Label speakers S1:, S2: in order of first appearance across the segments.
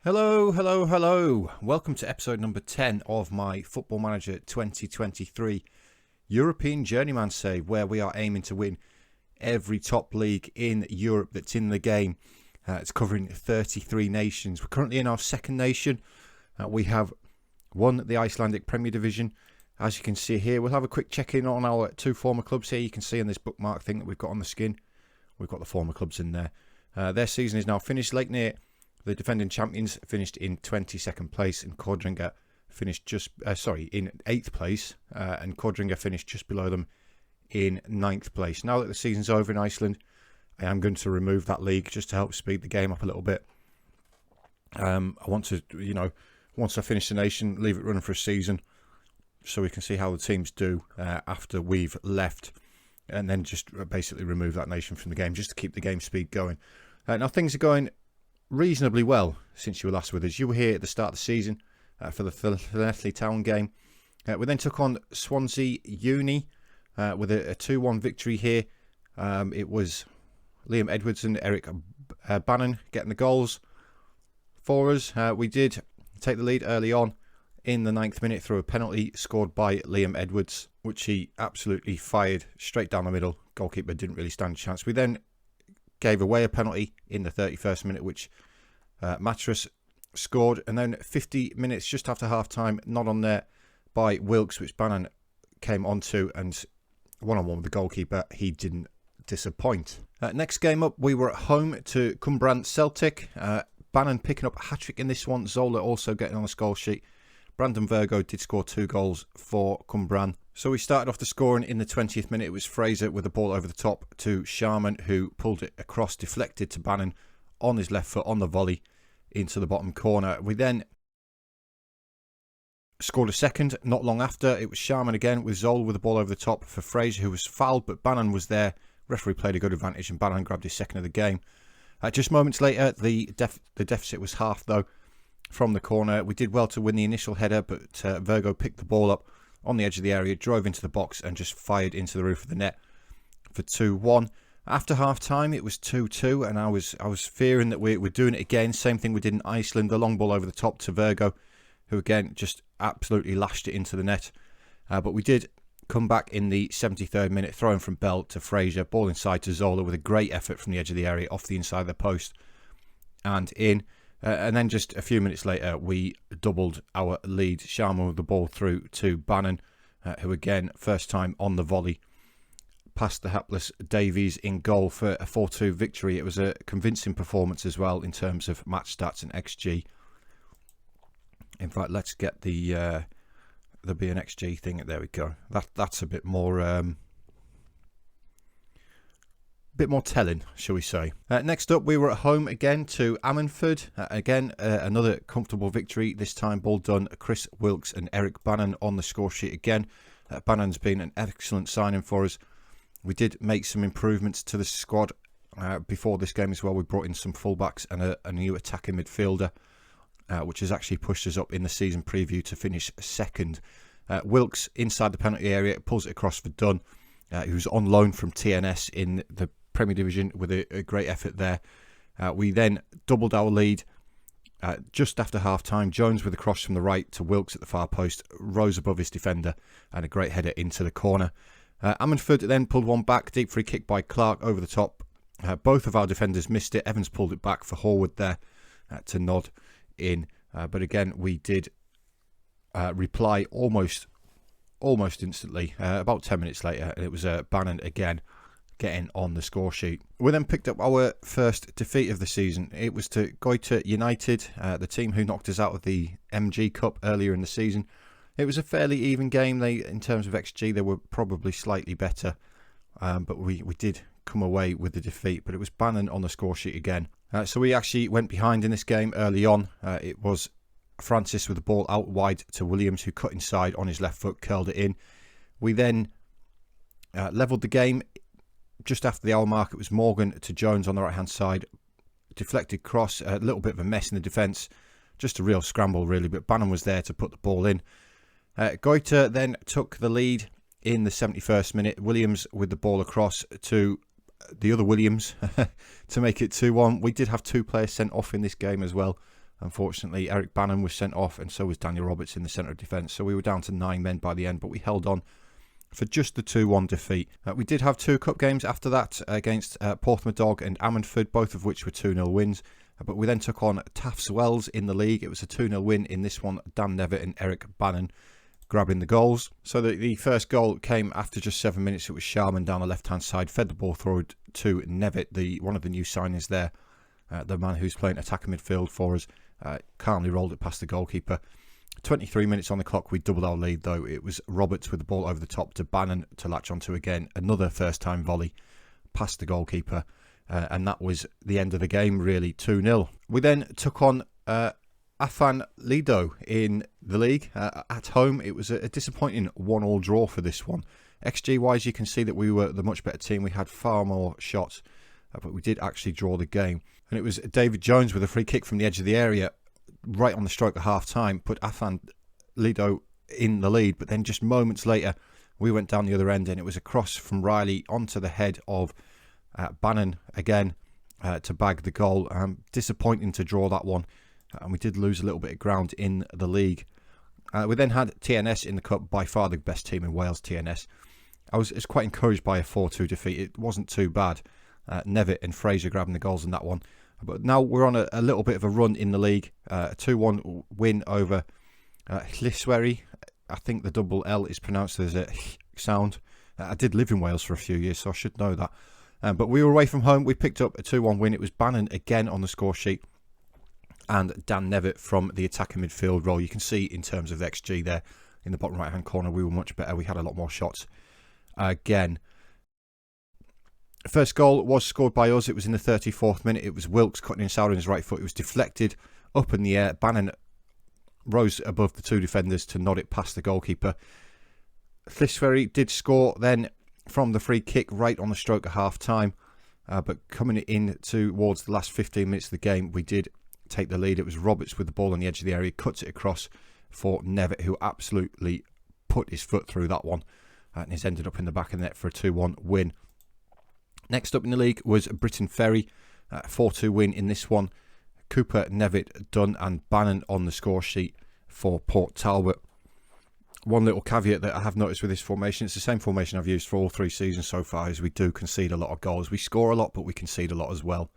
S1: Hello, hello, hello. Welcome to episode number 10 of my Football Manager 2023 European Journeyman Save, where we are aiming to win every top league in Europe that's in the game. It's covering 33 nations. We're currently in our second nation. We have won the Icelandic Premier Division. As you can see here, we'll have a quick check-in on our two former clubs here. You can see in this bookmark thing that we've got on the skin. We've got the former clubs in there. Their season is now finished. Leiknir, the defending champions, finished in 22nd place, and Cordringa finished in 8th place, and Cordringa finished just below them in 9th place. Now that the season's over in Iceland, I am going to remove that league just to help speed the game up a little bit. I want to, once I finish the nation, leave it running for a season so we can see how the teams do after we've left, and then just basically remove that nation from the game just to keep the game speed going. Now things are going reasonably well since you were last with us. You were here at the start of the season for the Llanelli Town game. We then took on Swansea Uni with a 2-1 victory here. It was Liam Edwards and Eric Bannon getting the goals for us. We did take the lead early on in the 9th minute through a penalty scored by Liam Edwards, which he absolutely fired straight down the middle. Goalkeeper didn't really stand a chance. We then gave away a penalty in the 31st minute, which Matras scored, and then 50 minutes just after half-time, not on there by Wilkes, which Bannon came onto, and one-on-one with the goalkeeper, he didn't disappoint. Next game up, we were at home to Cwmbran Celtic. Bannon picking up a hat-trick in this one, Zola also getting on the score sheet. Brandon Virgo did score 2 goals for Cwmbran. So we started off the scoring in the 20th minute. It was Fraser with the ball over the top to Sharman, who pulled it across, deflected to Bannon on his left foot on the volley into the bottom corner. We then scored a second not long after. It was Sharman again with Zola with the ball over the top for Fraser, who was fouled, but Bannon was there. Referee played a good advantage and Bannon grabbed his second of the game. Just moments later, the deficit was half though from the corner. We did well to win the initial header, but Virgo picked the ball up on the edge of the area, drove into the box and just fired into the roof of the net for 2-1. After half-time, it was 2-2, and I was fearing that we're doing it again. Same thing we did in Iceland, the long ball over the top to Virgo, who again just absolutely lashed it into the net. But we did come back in the 73rd minute, throwing from Bell to Fraser, ball inside to Zola with a great effort from the edge of the area, off the inside of the post and in. And then just a few minutes later, we doubled our lead. Sharman with the ball through to Bannon, who again, first time on the volley, passed the hapless Davies in goal for a 4-2 victory. It was a convincing performance as well in terms of match stats and XG. In fact, let's get the be an XG thing. There we go. That's a bit more telling, shall we say. Next up, we were at home again to Ammanford. Again, another comfortable victory. This time, ball done. Chris Wilkes and Eric Bannon on the score sheet again. Bannon's been an excellent signing for us. We did make some improvements to the squad before this game as well. We brought in some fullbacks and a new attacking midfielder, which has actually pushed us up in the season preview to finish second. Wilkes inside the penalty area, pulls it across for Dunn, who's on loan from TNS in the Premier Division with a great effort there. We then doubled our lead just after half-time. Jones with a cross from the right to Wilkes at the far post, rose above his defender, and a great header into the corner. Ammanford then pulled one back, deep free kick by Clark over the top. Both of our defenders missed it. Evans pulled it back for Horwood there to nod in. But again, we did reply almost instantly, about 10 minutes later, and it was Bannon again getting on the score sheet. We then picked up our first defeat of the season. It was to Goita United, the team who knocked us out of the MG Cup earlier in the season. It was a fairly even game. In terms of XG, they were probably slightly better, but we did come away with the defeat. But it was Bannon on the score sheet again. So we actually went behind in this game early on. It was Francis with the ball out wide to Williams, who cut inside on his left foot, curled it in. We then levelled the game. Just after the hour mark, it was Morgan to Jones on the right-hand side. Deflected cross, a little bit of a mess in the defence. Just a real scramble, really, but Bannon was there to put the ball in. Goita then took the lead in the 71st minute. Williams with the ball across to the other Williams to make it 2-1. We did have 2 players sent off in this game as well. Unfortunately, Eric Bannon was sent off, and so was Daniel Roberts in the centre of defence. So we were down to 9 men by the end, but we held on for just the 2-1 defeat. We did have 2 cup games after that against Portsmouth Dog and Ammanford, both of which were 2-0 wins. But we then took on Taffs Wells in the league. It was a 2-0 win in this one. Dan Nevitt and Eric Bannon grabbing the goals. So the first goal came after just 7 minutes. It was Sharman down the left-hand side, fed the ball forward to Nevitt, one of the new signings there, the man who's playing attacking midfield for us. Calmly rolled it past the goalkeeper. 23 minutes on the clock, we doubled our lead though. It was Roberts with the ball over the top to Bannon to latch onto again. Another first-time volley past the goalkeeper. And that was the end of the game, really, 2-0. We then took on Afan Lido in the league at home. It was a disappointing 1-1 draw for this one. XG-wise, you can see that we were the much better team. We had far more shots, but we did actually draw the game. And it was David Jones with a free kick from the edge of the area, right on the stroke of half-time, put Afan Lido in the lead. But then just moments later, we went down the other end, and it was a cross from Riley onto the head of Bannon again to bag the goal. Disappointing to draw that one, and we did lose a little bit of ground in the league. We then had TNS in the cup, by far the best team in Wales, TNS. I was quite encouraged by a 4-2 defeat. It wasn't too bad. Nevitt and Fraser grabbing the goals in that one. But now we're on a little bit of a run in the league. A 2-1 win over Lliswerry. I think the double L is pronounced as a sound. I did live in Wales for a few years, so I should know that. But we were away from home. We picked up a 2-1 win. It was Bannon again on the score sheet, and Dan Nevitt from the attacking midfield role. You can see in terms of the XG there in the bottom right-hand corner, we were much better. We had a lot more shots again. First goal was scored by us. It was in the 34th minute. It was Wilkes cutting inside on his right foot. It was deflected up in the air. Bannon rose above the 2 defenders to nod it past the goalkeeper. Lliswerry did score then from the free kick right on the stroke of half-time. But coming in towards the last 15 minutes of the game, we did take the lead. It was Roberts with the ball on the edge of the area, cuts it across for Nevitt, who absolutely put his foot through that one, and has ended up in the back of the net for a 2-1 win. Next up in the league was Britain Ferry, 4-2 win in this one. Cooper, Nevitt, Dunn and Bannon on the score sheet for Port Talbot. One little caveat that I have noticed with this formation, it's the same formation I've used for all 3 seasons so far, is we do concede a lot of goals. We score a lot, but we concede a lot as well.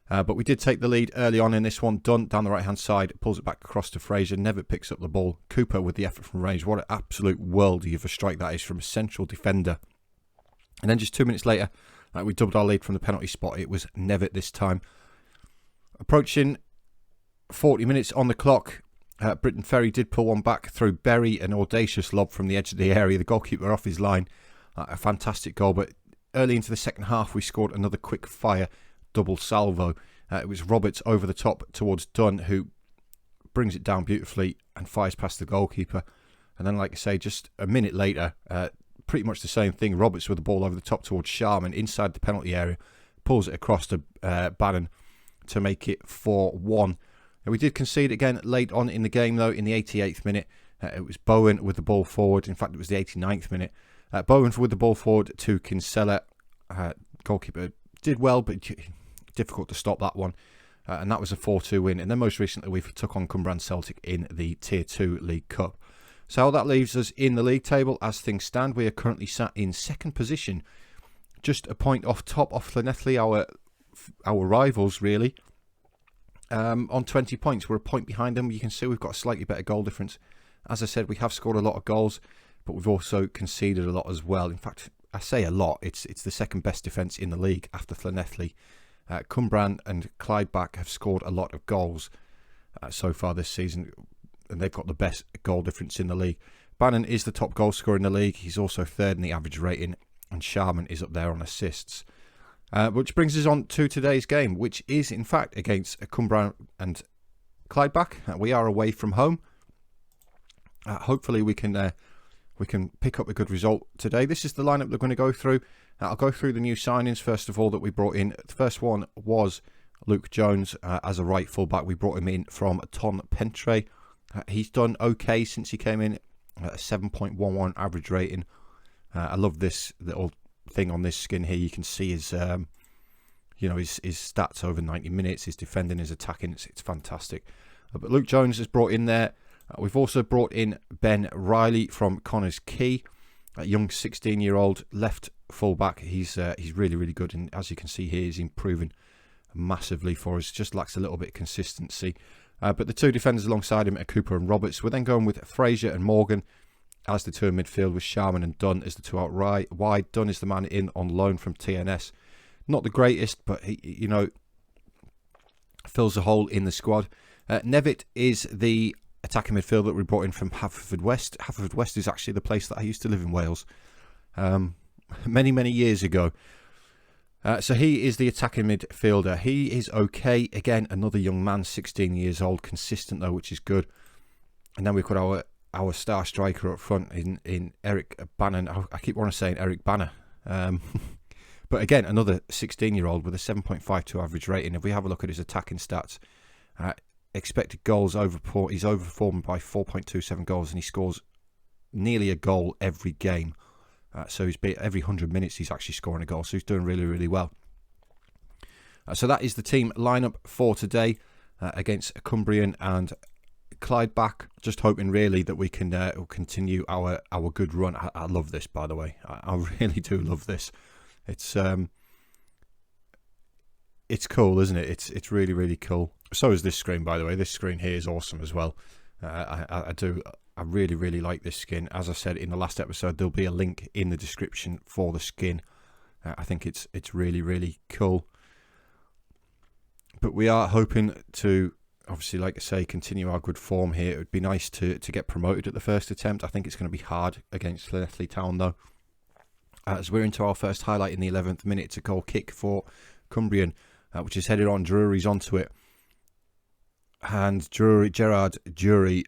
S1: But we did take the lead early on in this one. Dunn down the right-hand side, pulls it back across to Fraser. Nevitt picks up the ball. Cooper with the effort from range. What an absolute worldie of a strike that is from a central defender. And then just 2 minutes later, we doubled our lead from the penalty spot. It was Nevitt this time. Approaching 40 minutes on the clock, Britain Ferry did pull one back through Berry, an audacious lob from the edge of the area. The goalkeeper off his line. A fantastic goal. But early into the second half, we scored another quick fire double salvo. It was Roberts over the top towards Dunn, who brings it down beautifully and fires past the goalkeeper. And then, like I say, just a minute later, pretty much the same thing. Roberts with the ball over the top towards Sharman inside the penalty area, pulls it across to Bannon to make it 4-1. And we did concede again late on in the game, though, in the 88th minute. It was Bowen with the ball forward. In fact, it was the 89th minute. Bowen with the ball forward to Kinsella. Goalkeeper did well, but difficult to stop that one. And that was a 4-2 win. And then most recently, we took on Cumbrian Celtic in the Tier 2 League Cup. So that leaves us in the league table as things stand. We are currently sat in second position, just a point off top of Llanelli, our rivals, really. On 20 points, we're a point behind them. You can see we've got a slightly better goal difference. As I said, we have scored a lot of goals, but we've also conceded a lot as well. In fact, I say a lot. It's the second best defence in the league after Llanelli. Cumbrian and Clydeback have scored a lot of goals so far this season, and they've got the best goal difference in the league. Bannon is the top goal scorer in the league. He's also third in the average rating, and Sharman is up there on assists. Which brings us on to today's game, which is in fact against Cumbrian and Clydeback. We are away from home. Hopefully we can pick up a good result today. This is the lineup we're going to go through. I'll go through the new signings first of all that we brought in. The first one was Luke Jones as a right fullback. We brought him in from Ton Pentre. He's done okay since he came in, a 7.11 average rating. I love this little thing on this skin here. You can see his you know, his stats over 90 minutes, his defending, his attacking, it's fantastic. But Luke Jones is brought in there. We've also brought in Ben Riley from Connors Quay, a young 16-year-old left fullback. He's really, really good, and as you can see here, he's improving massively for us. Just lacks a little bit of consistency. But the two defenders alongside him are Cooper and Roberts. We're then going with Fraser and Morgan as the two in midfield, with Sharman and Dunn as the two out wide. Dunn is the man in on loan from TNS. Not the greatest, but he, you know, fills a hole in the squad. Nevitt is the attacking midfielder that we brought in from Haverfordwest. Haverfordwest is actually the place that I used to live in Wales many, many years ago. So he is the attacking midfielder. He is okay. Again, another young man, 16 years old, consistent though, which is good. And then we've got our star striker up front in Eric Bannon. I keep wanting to say Eric Banner. But again, another 16-year-old with a 7.52 average rating. If we have a look at his attacking stats, expected goals he's overperformed by 4.27 goals, and he scores nearly a goal every game. So every 100 minutes he's actually scoring a goal. So he's doing really, really well. So that is the team lineup for today against Cumbrian and Clydeback. Just hoping really that we can continue our good run. I love this, by the way. I really do love this. It's cool, isn't it? It's really, really cool. So is this screen, by the way. This screen here is awesome as well. I really, really like this skin. As I said in the last episode, there'll be a link in the description for the skin. I think it's really, really cool. But we are hoping to, obviously, like I say, continue our good form here. It would be nice to get promoted at the first attempt. I think it's going to be hard against Llanelli Town, though. As we're into our first highlight in the 11th minute, it's a goal kick for Cumbrian, which is headed on. Drury's onto it. And Gerard Drury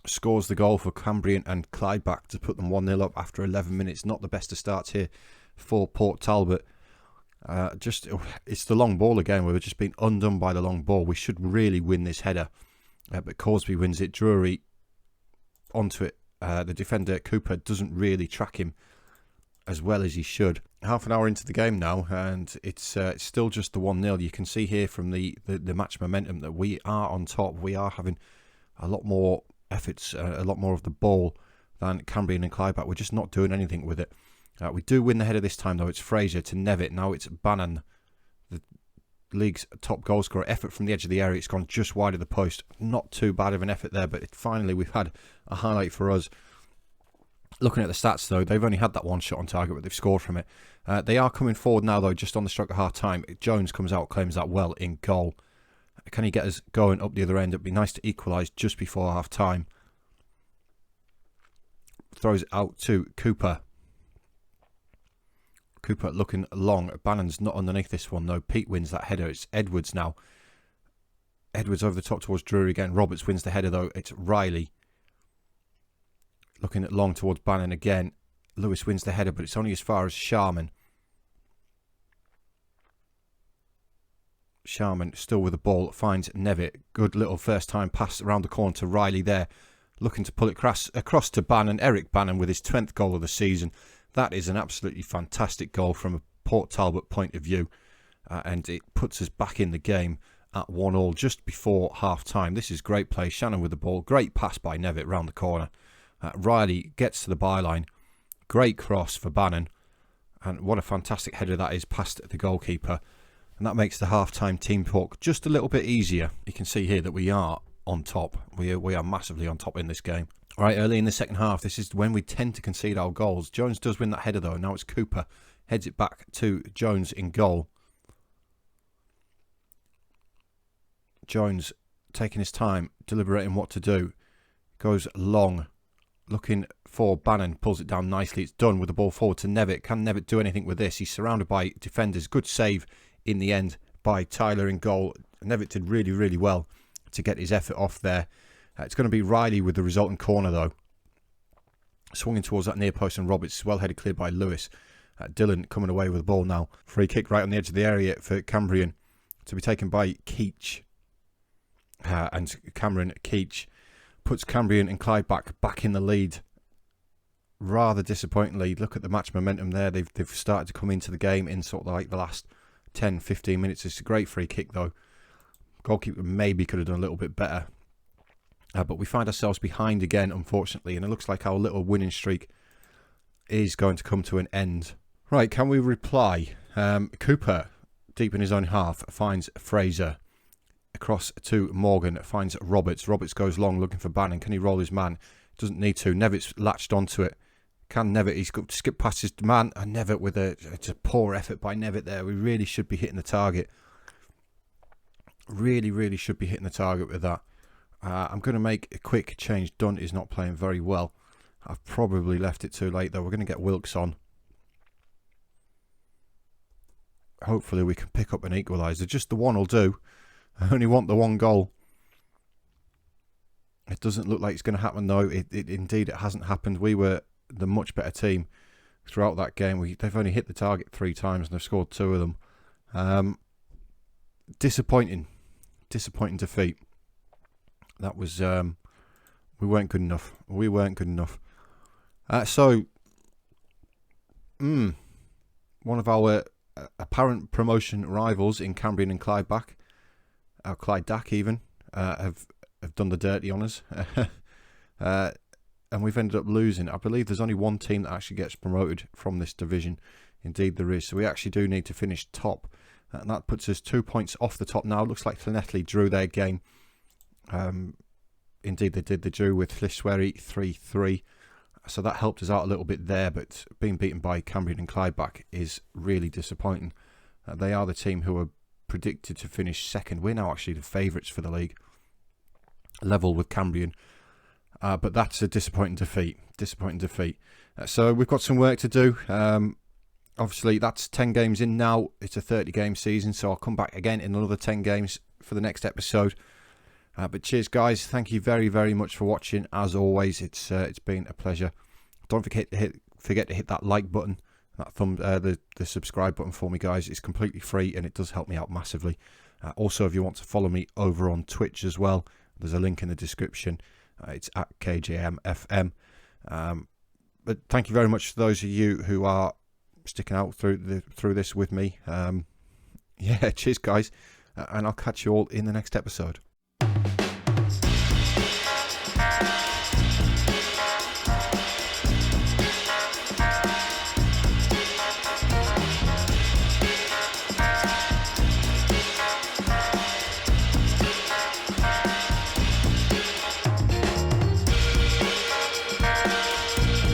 S1: scores the goal for Cumbrian and Clydeback to put them 1-0 up after 11 minutes. Not the best of starts here for Port Talbot. It's the long ball again. We've just been undone by the long ball. We should really win this header. But Corsby wins it. Drury onto it. The defender, Cooper, doesn't really track him as well as he should. Half an hour into the game now, and it's still just the 1-0. You can see here from the match momentum that we are on top. We are having a lot more efforts, a lot more of the ball than Cambrian and Clydeback. We're just not doing anything with it. We do win the header this time, though. It's Fraser to Nevitt. Now it's Bannon, the league's top goal scorer. Effort from the edge of the area. It's gone just wide of the post. Not too bad of an effort there, but finally we've had a highlight for us. Looking at the stats, though, they've only had that one shot on target, but they've scored from it. They are coming forward now, though, just on the stroke of half-time. Jones comes out, claims that well in goal. Can he get us going up the other end? It'd be nice to equalise just before half-time. Throws it out to Cooper. Cooper looking long. Bannon's not underneath this one, though. Pete wins that header. It's Edwards now. Edwards over the top towards Drury again. Roberts wins the header, though. It's Riley. Looking at long towards Bannon again. Lewis wins the header, but it's only as far as Sharman. Sharman still with the ball, finds Nevitt. Good little first time pass around the corner to Riley there. Looking to pull it across to Bannon. Eric Bannon with his 10th goal of the season. That is an absolutely fantastic goal from a Port Talbot point of view. And it puts us back in the game at 1-1 just before half-time. This is great play. Shannon with the ball. Great pass by Nevitt round the corner. Riley gets to the byline. Great cross for Bannon. And what a fantastic header that is past the goalkeeper. And that makes the half-time team talk just a little bit easier. You can see here that we are on top. We are massively on top in this game. All right, early in the second half, this is when we tend to concede our goals. Jones does win that header, though. Now it's Cooper. Heads it back to Jones in goal. Jones taking his time, deliberating what to do. Goes long. Looking for Bannon, pulls it down nicely. It's done with the ball forward to Nevitt. Can Nevitt do anything with this? He's surrounded by defenders. Good save in the end by Tyler in goal. Nevitt did really, really well to get his effort off there. It's going to be Riley with the resulting corner, though. Swinging towards that near post, and Roberts, well headed clear by Lewis. Dillon coming away with the ball now. Free kick right on the edge of the area for Cambrian to be taken by Keach. And Cameron Keach puts Cambrian and Clydeback back in the lead. Rather disappointingly, look at the match momentum there. They've started to come into the game in sort of like the last 10, 15 minutes. It's a great free kick though. Goalkeeper maybe could have done a little bit better. But we find ourselves behind again, unfortunately, and it looks like our little winning streak is going to come to an end. Right, can we reply? Cooper, deep in his own half, finds Fraser. Across to Morgan, finds Roberts. Roberts goes long looking for Bannon. Can he roll his man? Doesn't need to. Nevitt's latched onto it. Can Nevitt? He's got to skip past his man. And Nevitt with it's a poor effort by Nevitt there. We really should be hitting the target. Really should be hitting the target with that. I'm going to make a quick change. Dunn is not playing very well. I've probably left it too late though. We're going to get Wilkes on. Hopefully we can pick up an equaliser. Just the one will do. I only want the one goal. It doesn't look like it's going to happen though. Indeed it hasn't happened. We were the much better team throughout that game. They've only hit the target 3 times and they've scored 2 of them. Disappointing defeat. That was we weren't good enough. So one of our apparent promotion rivals in Cambrian and Clydeback, Clydeback even, have done the dirty on us. And we've ended up losing. I believe there's only one team that actually gets promoted from this division. Indeed there is. So we actually do need to finish top. And that puts us 2 points off the top now. Looks like Llanelli drew their game. Indeed they did. They drew with Llysweri 3-3. So that helped us out a little bit there. But being beaten by Cambrian and Clydeback is really disappointing. They are the team who are predicted to finish second. We're now actually the favourites for the league. Level with Cambrian. But that's a disappointing defeat. So we've got some work to do. Obviously, that's 10 games in now. It's a 30-game season, so I'll come back again in another 10 games for the next episode. But cheers, guys. Thank you very, very much for watching. As always, it's been a pleasure. Don't forget to hit that like button, that the subscribe button for me, guys. It's completely free, and it does help me out massively. Also, if you want to follow me over on Twitch as well, there's a link in the description. It's at KJMFM. But thank you very much to those of you who are sticking out through this with me. Yeah, cheers guys, and I'll catch you all in the next episode.